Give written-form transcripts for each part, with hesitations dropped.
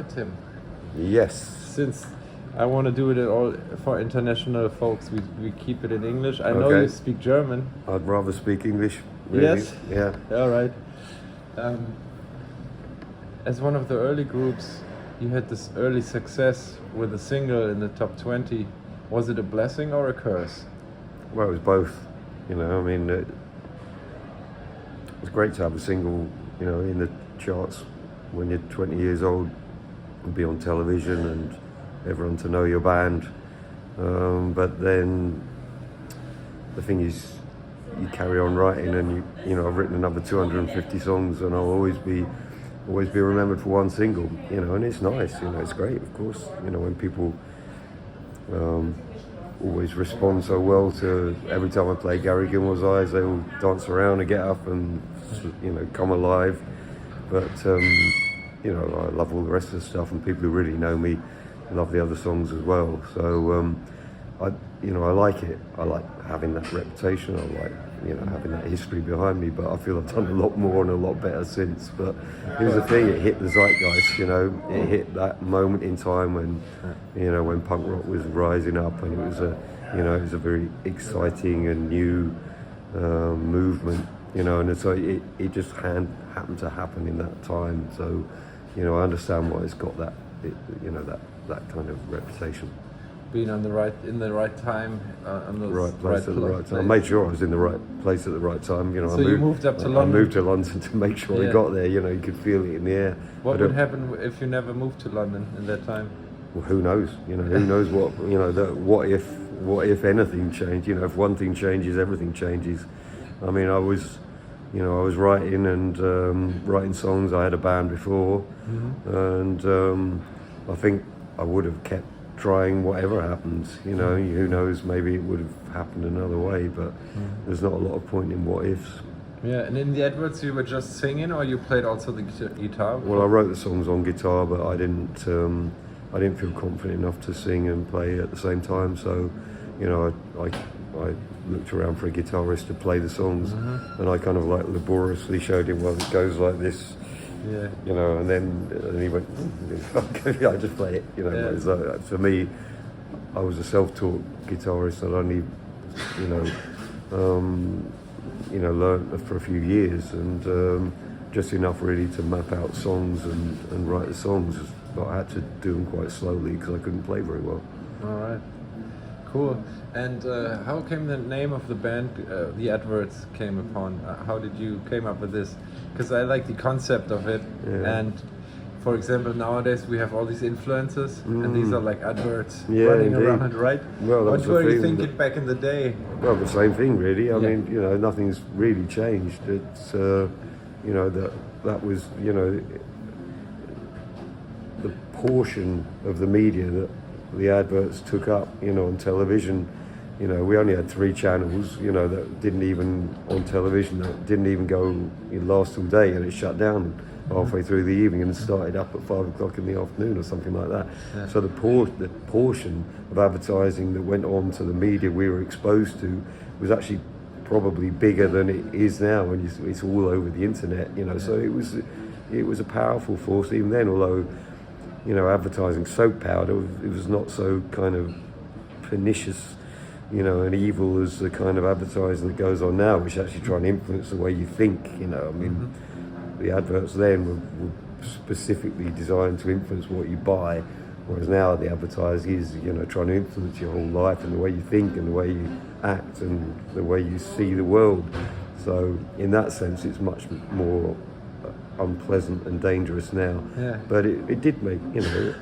right, Tim. Yes. Since I want to do it all for international folks, we keep it in English. I know Okay. you speak German. I'd rather speak English. Really. Yes. Yeah. All right. As one of the early groups, you had this early success with a single in the top 20. Was it a blessing or a curse? Well, it was both. You know, I mean, it was great to have a single, you know, in the charts when you're 20 years old and be on television and everyone to know your band. But then the thing is, you carry on writing, and you know, I've written another 250 songs, and I'll always be remembered for one single. You know, and it's nice. You know, it's great, of course. You know, when people always respond so well to every time I play Gary Gilmore's Eyes, they all dance around and get up and, you know, come alive. But you know, I love all the rest of the stuff, and people who really know me love the other songs as well. So I like it. I like having that reputation. I like, you know, having that history behind me. But I feel I've done a lot more and a lot better since. But here's the thing: it hit the zeitgeist. You know, it hit that moment in time when, you know, when punk rock was rising up, and it was a very exciting and new movement. You know, and so it just happened to happen in that time. So, you know, I understand why it's got that kind of reputation. Being in the right time, on the right place at the right time. I made sure I was in the right place at the right time. You know, so you moved up to London. I moved to London to make sure I got there. You know, you could feel it in the air. What would happen if you never moved to London in that time? Well, who knows? You know, who knows what? You know, what if anything changed? You know, if one thing changes, everything changes. I mean, I was writing and writing songs. I had a band before, and I think I would have kept trying whatever happens. You know, who knows? Maybe it would have happened another way, but there's not a lot of point in what ifs. Yeah, and in the adverts you were just singing, or you played also the guitar? Well, I wrote the songs on guitar, but I didn't feel confident enough to sing and play at the same time. So, you know, I looked around for a guitarist to play the songs, and I kind of like laboriously showed him, well, it goes like this. Yeah. You know, and he went, okay, I just play it. You know, so for me, I was a self-taught guitarist. I'd only, learned for a few years, and just enough really to map out songs and write the songs. But I had to do them quite slowly because I couldn't play very well. All right. Cool. And how came the name of the band, the adverts, came upon? How did you came up with this? Because I like the concept of it. Yeah. And for example, nowadays we have all these influencers, and these are like adverts running around, right? Well, what were you thinking back in the day? Well, the same thing, really. I mean, you know, nothing's really changed. It's, you know, that was, you know, the portion of the media that the adverts took up, you know, on television. You know, we only had 3 channels, you know, that didn't even, on television, that didn't even last all day, and it shut down halfway through the evening and started up at 5 o'clock in the afternoon or something like that. Yeah. So the portion of advertising that went on to the media we were exposed to was actually probably bigger than it is now, when it's all over the internet, you know. So it was a powerful force even then, although, you know, advertising soap powder, it was not so kind of pernicious, you know, and evil as the kind of advertising that goes on now, which actually try and influence the way you think, you know. I mean, the adverts then were specifically designed to influence what you buy, whereas now the advertising is, you know, trying to influence your whole life and the way you think and the way you act and the way you see the world. So in that sense, it's much more unpleasant and dangerous now. Yeah. But it did make, you know,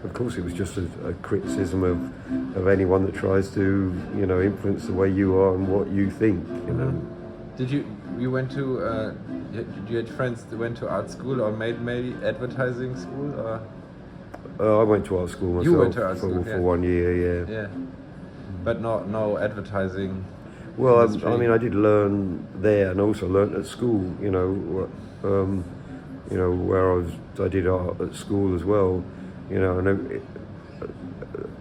of course it was just a criticism of anyone that tries to, you know, influence the way you are and what you think, you know. Did you went to you had friends that went to art school or made advertising school, or? I went to art school myself. You went to art school for 1 year, yeah. Yeah. But no advertising. Well, I mean, I did learn there, and also learned at school. You know, where I did art at school as well. You know, and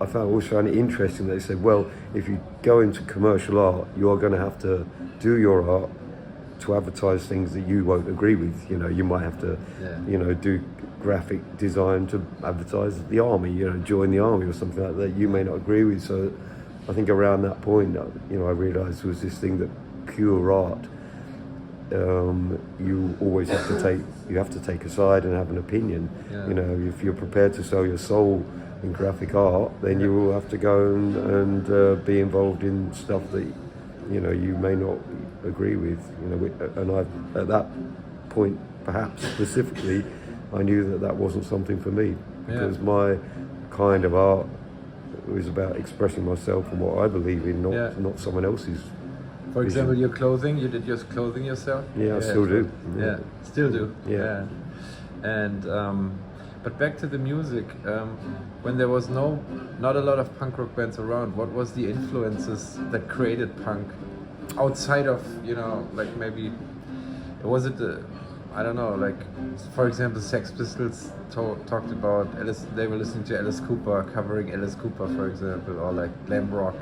I always found it interesting. They said, well, if you go into commercial art, you are going to have to do your art to advertise things that you won't agree with. You know, you might have to, you know, do graphic design to advertise the army, you know, join the army or something like that you may not agree with. So I think around that point, you know, I realised there was this thing that pure art, you always have to take a side and have an opinion. You know, if you're prepared to sell your soul in graphic art, then you will have to go and be involved in stuff that, you know, you may not agree with. You know, and I, at that point, perhaps specifically, I knew that wasn't something for me, because my kind of art was about expressing myself and what I believe in, not someone else's. For example, your clothing, you did your clothing yourself? Yeah, I still do. Yeah, still do. Yeah. And but back to the music, when there was not a lot of punk rock bands around, what was the influences that created punk outside of, you know, like maybe, was it I don't know, like, for example, Sex Pistols talked about they were listening to Alice Cooper, covering Alice Cooper, for example, or like glam rock.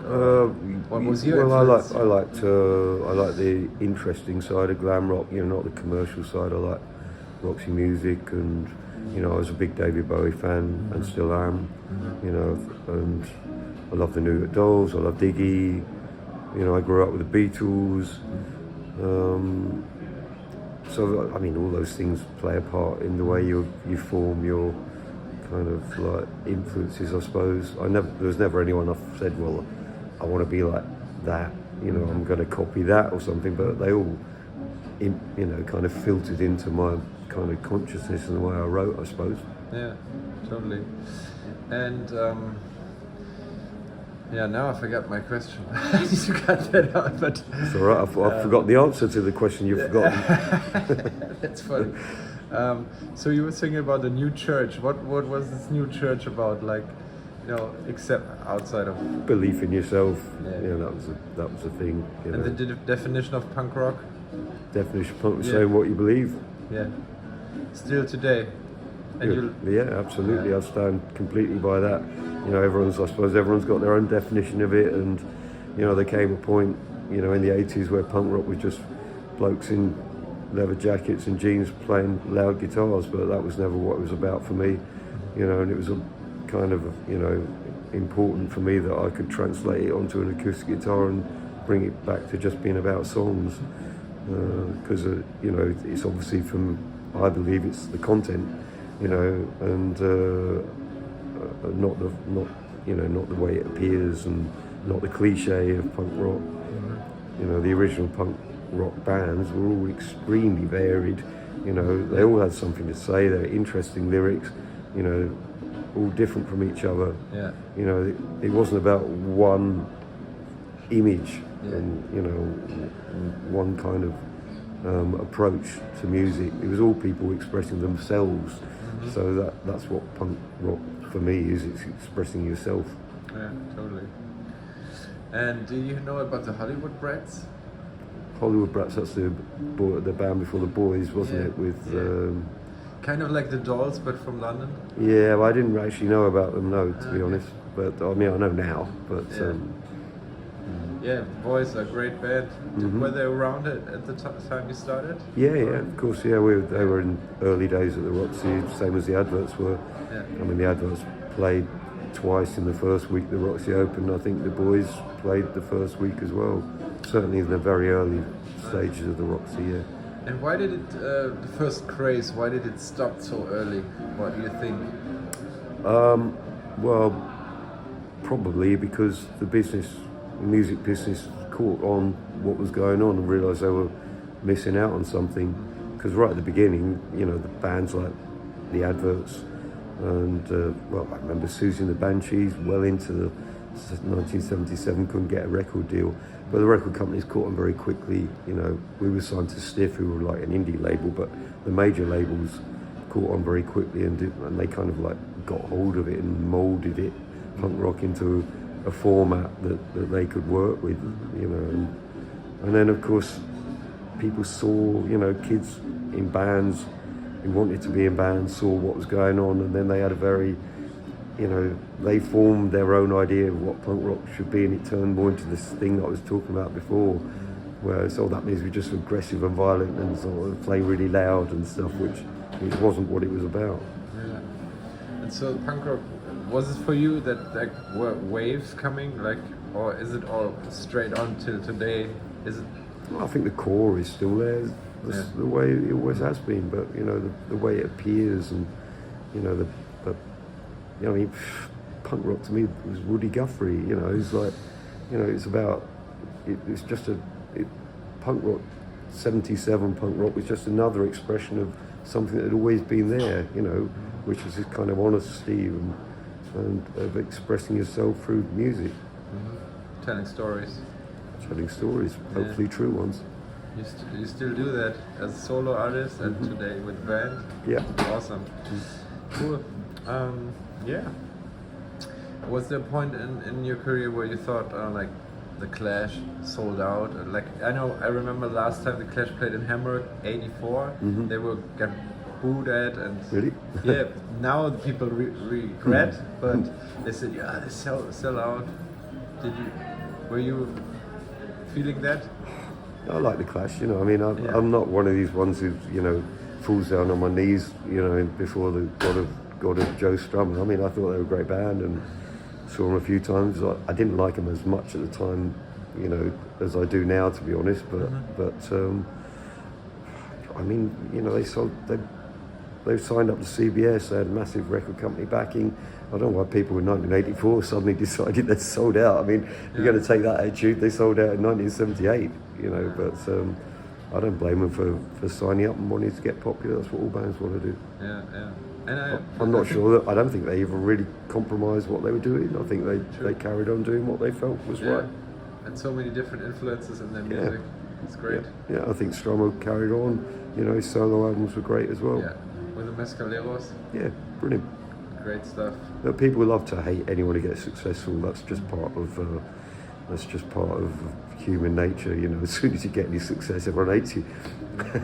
What was your influence? I like the interesting side of glam rock, you know, not the commercial side. I like Roxy Music, and, you know, I was a big David Bowie fan and still am, you know, and I love the New York Dolls, I love Diggy, you know, I grew up with the Beatles. So, I mean, all those things play a part in the way you form your kind of like influences, I suppose. There was never anyone I've said, well, I want to be like that, you know, I'm going to copy that or something, but they all, you know, kind of filtered into my kind of consciousness and the way I wrote, I suppose. Yeah, totally. And now I forgot my question. You got that out, but it's all right. I forgot the answer to the question you've forgotten. That's funny. So you were thinking about the new church. What was this new church about? Like, you know, except outside of belief in yourself. Yeah, that was a thing. You know. And the definition of punk rock? Definition of punk, saying what you believe. Yeah. Still today. And absolutely. I stand completely by that. You know, I suppose everyone's got their own definition of it, and, you know, there came a point, you know, in the 80s where punk rock was just blokes in leather jackets and jeans playing loud guitars, but that was never what it was about for me, you know, and it was a kind of, you know, important for me that I could translate it onto an acoustic guitar and bring it back to just being about songs, because, you know, it's obviously I believe it's the content, you know, and not the way it appears, and not the cliche of punk rock. You know, the original punk rock bands were all extremely varied. You know, they all had something to say. They were interesting lyrics. You know, all different from each other. Yeah. You know, it wasn't about one image and, you know, one kind of approach to music. It was all people expressing themselves. So that's what punk rock for me is. It's expressing yourself. Yeah, totally. And do you know about the Hollywood Brats? Hollywood Brats, that's the band before the Boys, wasn't it? With kind of like the Dolls, but from London. Yeah, well, I didn't actually know about them, no, to be honest. But I mean, I know now. But Boys are a great band. Were they around at the time you started? Yeah, of course. Yeah, they were in early days at the Roxy, same as the Adverts were. Yeah. I mean, the Adverts played twice in the first week the Roxy opened. I think the Boys played the first week as well. Certainly in the very early stages of the Roxy, yeah. And why did it, the first craze, why did it stop so early? What do you think? Well, probably because the music business caught on what was going on and realised they were missing out on something. Because right at the beginning, you know, the bands like the Adverts and, I remember Susie and the Banshees well into the 1977 couldn't get a record deal. But the record companies caught on very quickly. You know, we were signed to Stiff, who were like an indie label, but the major labels caught on very quickly and they kind of like got hold of it and moulded it, punk rock, into a format that they could work with, you know. And then, of course, people saw, you know, kids in bands who wanted to be in bands saw what was going on, and then they had a very, you know, they formed their own idea of what punk rock should be, and it turned more into this thing that I was talking about before. Whereas all that means we're just aggressive and violent and sort of play really loud and stuff, which wasn't what it was about. Yeah. And so punk rock, was it for you that like were waves coming, like, or is it all straight on till today? Is it? Well, I think the core is still there, the way it always has been. But you know, the way it appears, and you know, I mean, punk rock to me was Woody Guthrie. You know, it's like, you know, it's about. It's just punk rock. 77 punk rock was just another expression of something that had always been there. You know, which is this kind of honesty and of expressing yourself through music. Mm-hmm. Telling stories, hopefully true ones. You still do that as a solo artist and today with band? Yeah. Awesome. Cool. Yeah. Was there a point in your career where you thought, like, the Clash sold out? Like, I remember last time the Clash played in Hamburg, '84. They were got booed at, and really, yeah. Now the people regret, but they said, yeah, they sell out. Were you feeling that? I like the Clash, you know. I mean, I'm not one of these ones who, you know, falls down on my knees, you know, before the God of Joe Strummer. I mean, I thought they were a great band and saw them a few times. I didn't like them as much at the time, you know, as I do now, to be honest. But I mean, you know, they signed up to CBS. They had a massive record company backing. I don't know why people in 1984 suddenly decided they'd sold out. I mean, you're going to take that attitude. They sold out in 1978, you know. But I don't blame them for signing up and wanting to get popular. That's what all bands want to do. Yeah, yeah. And I'm not sure that. I don't think they even really compromised what they were doing. I think they carried on doing what they felt was right. And so many different influences in their music. It's great. Yeah, I think Strummer carried on. You know, his solo albums were great as well. Yeah, with the Mescaleros. Yeah, brilliant. Great stuff. But people love to hate anyone who gets successful. That's just part of human nature. You know, as soon as you get any success, everyone hates you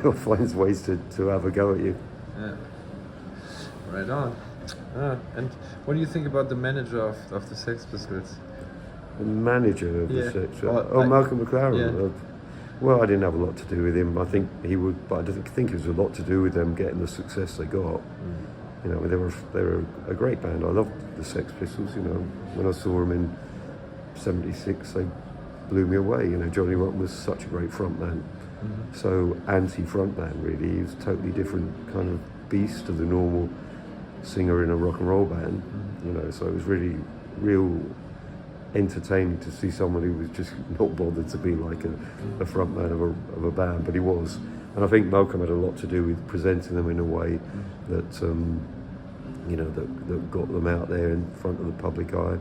or finds ways to have a go at you. Yeah. Right on. And what do you think about the manager of the Sex Pistols? The manager of the Sex Pistols? Or, Malcolm McLaren. Yeah. Well, I didn't have a lot to do with him. I think he would, but I don't think it was a lot to do with them getting the success they got. You know, they were a great band. I loved the Sex Pistols. You know, when I saw them in '76, they blew me away. You know, Johnny Rotten was such a great frontman. So anti-frontman, really. He was a totally different kind of beast to the normal singer in a rock and roll band. You know, so it was really real entertaining to see someone who was just not bothered to be like a frontman of a band, but he was. And I think Malcolm had a lot to do with presenting them in a way that you know, that got them out there in front of the public eye,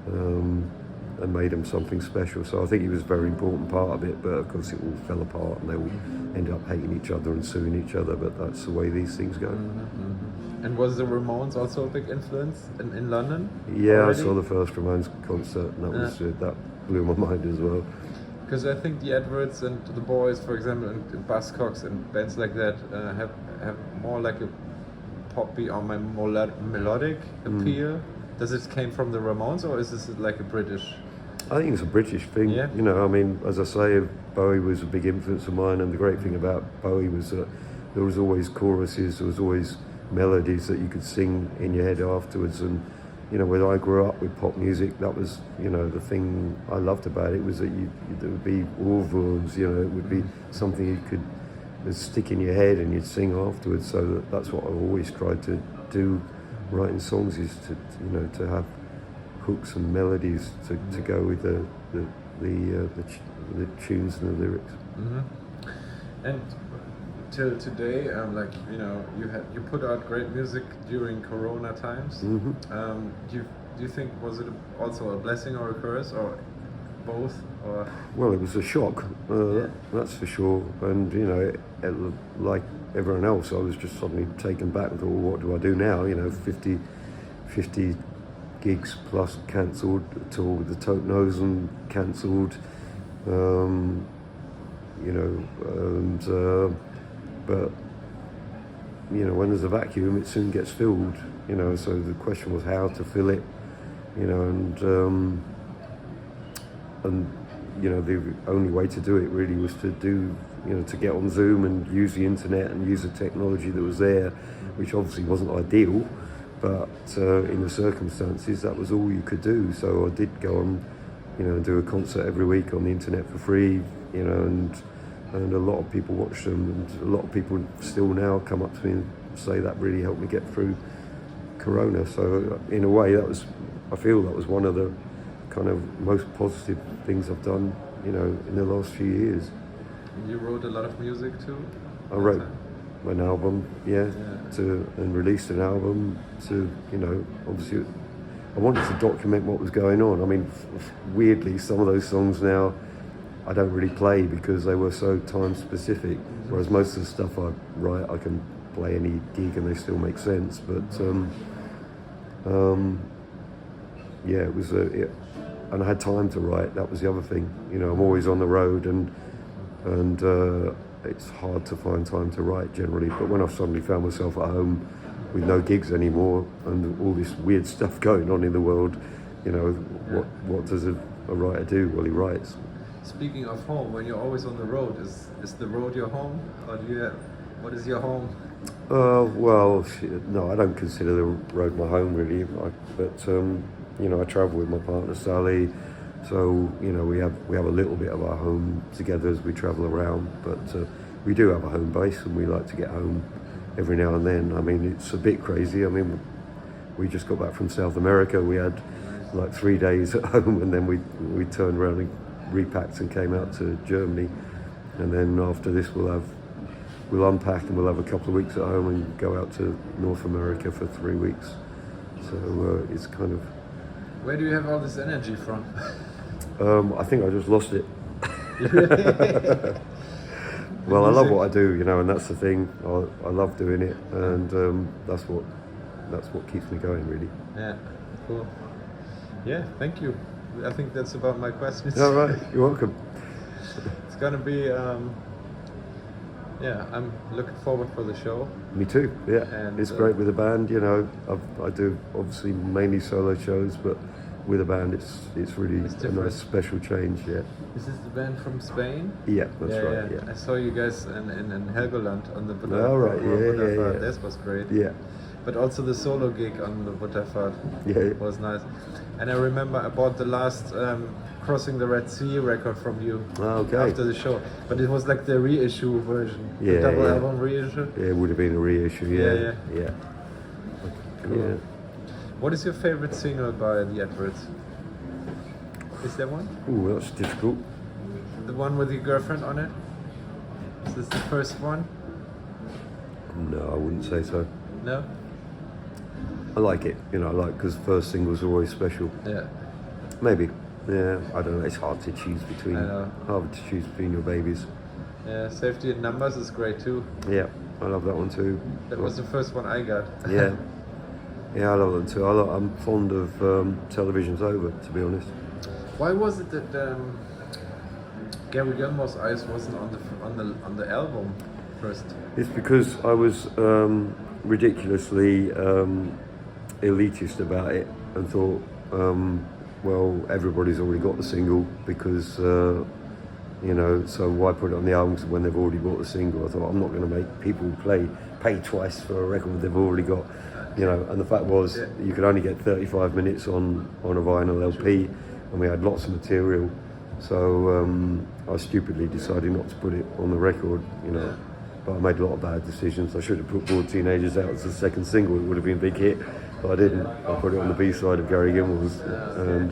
and made them something special. So I think he was a very important part of it, but of course it all fell apart and they all ended up hating each other and suing each other, but that's the way these things go. And was the Ramones also a big influence in London? Yeah, already? I saw the first Ramones concert and that blew my mind as well. Because I think the Adverts and the Boys, for example, and Buzzcocks and bands like that have more like a poppy or melodic appeal. Does it came from the Ramones, or is this like a British? I think it's a British thing. Yeah. You know, I mean, as I say, Bowie was a big influence of mine, and the great thing about Bowie was that there was always choruses, there was always melodies that you could sing in your head afterwards. And you know, when I grew up with pop music, that was, you know, the thing I loved about it was that there would be ohrwurms, you know, it would be something you could stick in your head and you'd sing afterwards. So that's what I always tried to do, writing songs, is to, you know, to have hooks and melodies to go with the tunes and the lyrics. And till today, like, you know, you put out great music during Corona times. Do you think, was it also a blessing or a curse, or both? Or well, it was a shock, that's for sure. And you know, like everyone else, I was just suddenly taken back and thought, well, what do I do now? You know, 50 gigs plus cancelled, tour with the Tote Nose and cancelled, you know, and but you know, when there's a vacuum, it soon gets filled. You know, so the question was how to fill it. You know, and you know, the only way to do it really was to do, you know, to get on Zoom and use the internet and use the technology that was there, which obviously wasn't ideal, but in the circumstances that was all you could do. So I did go on, you know, and do a concert every week on the internet for free, you know, and a lot of people watch them, and a lot of people still now come up to me and say that really helped me get through Corona. So in a way, I feel that was one of the kind of most positive things I've done, you know, in the last few years. You wrote a lot of music too? I wrote an album, and released an album to, you know, obviously I wanted to document what was going on. I mean, weirdly, some of those songs now I don't really play because they were so time specific, whereas most of the stuff I write I can play any gig and they still make sense. But yeah, it was and I had time to write. That was the other thing. You know, I'm always on the road, and it's hard to find time to write generally. But when I suddenly found myself at home with no gigs anymore and all this weird stuff going on in the world, you know, what does a writer do? Well, he writes. Speaking of home, when you're always on the road, is the road your home, or what is your home? Well, no, I don't consider the road my home really. But you know, I travel with my partner Sally, so you know we have a little bit of our home together as we travel around. But we do have a home base, and we like to get home every now and then. I mean, it's a bit crazy. I mean, we just got back from South America. We had like 3 days at home, and then we turned around and repacked and came out to Germany. And then after this, we'll unpack and we'll have a couple of weeks at home and go out to North America for 3 weeks. So it's kind of. Where do you have all this energy from? I think I just lost it. Well, I love what I do, you know, and that's the thing. I love doing it, and that's what keeps me going, really. Yeah, cool. Yeah, thank you. I think that's about my questions. All right, you're welcome. It's gonna be. Yeah, I'm looking forward for the show. Me too. Yeah, and it's great with a band. You know, I do obviously mainly solo shows, but with a band, it's really a nice special change. Yeah. Is this the band from Spain? Yeah, that's right. Yeah. I saw you guys in Helgoland on the Butterfart. Oh right, yeah. This was great. Yeah. But also the solo gig on the Butterfart was nice. And I remember I bought the last Crossing the Red Sea record from you after the show. But it was like the reissue version, the double album reissue. Yeah, it would have been a reissue, yeah. Cool. Yeah. What is your favorite single by The Adverts? Is there one? Ooh, that's difficult. The one with your girlfriend on it? Is this the first one? No, I wouldn't say so. No? I like it, you know, because first singles are always special. Yeah. Maybe. Yeah, I don't know. It's hard to choose between. Your babies. Yeah, Safety in Numbers is great too. Yeah, I love that one too. That was the first one I got. Yeah, I love that too. I'm fond of Television's Over, to be honest. Why was it that Gary Gilmore's Eyes wasn't on the album first? It's because I was ridiculously elitist about it and thought, well, everybody's already got the single because, you know, so why put it on the albums when they've already bought the single? I thought, I'm not going to make people pay twice for a record they've already got, you know. And the fact was, you could only get 35 minutes on a vinyl LP, and we had lots of material. So I stupidly decided not to put it on the record, you know. But I made a lot of bad decisions. I should have put Bored Teenagers out as the second single. It would have been a big hit, but I didn't. I put it on the B-side of Gary Gilmore's. And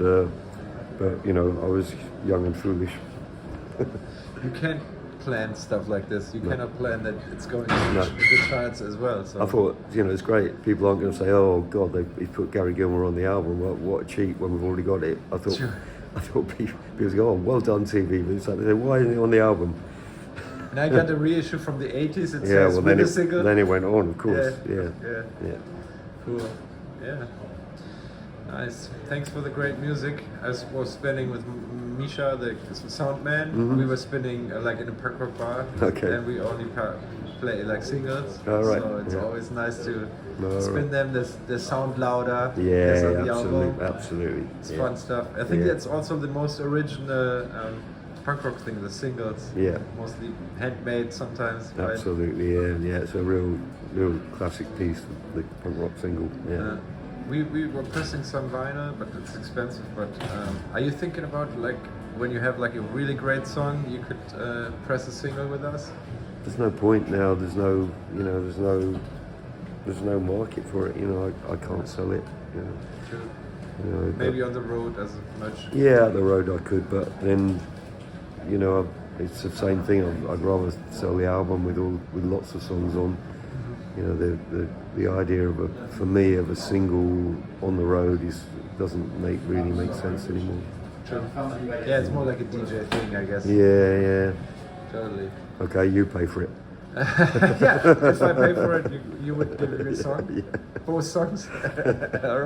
but you know, I was young and foolish. You can't plan stuff like this. You cannot plan that it's going to the charts as well. So I thought, you know, it's great. People aren't going to say, "Oh God, he put Gary Gilmore on the album. What a cheat!" When we've already got it. I thought people go, "Oh, well done, TV." But it's like, why isn't it on the album? And I got a reissue from the 80s. It says with the single. Then it went on, of course. Yeah. Cool. Yeah. Nice. Thanks for the great music. I was spinning with Misha, the sound man. Mm-hmm. We were spinning like in a Punkrock bar. Okay. And we only play like singles. Oh, right. So it's always nice to spin them. They sound louder. Yeah, absolutely. It's fun stuff. I think that's also the most original punk rock thing, the singles. Yeah. Mostly handmade sometimes. Right? Absolutely, yeah. It's a real classic piece, the punk rock single. Yeah. We were pressing some vinyl, but it's expensive. But are you thinking about like when you have like a really great song, you could press a single with us? There's no point now. There's no market for it. You know, I can't sell it. You know. True. You know, Maybe on the road as much. Yeah, out the road I could, but then, you know, it's the same thing. I'd rather sell the album with lots of songs on. You know, the idea of for me of a single on the road doesn't really make sense anymore. True. Yeah, it's more like a DJ thing, I guess. Yeah. Totally. Okay, you pay for it. Yeah, if I pay for it, you would give me a song? Yeah. Both songs? All right.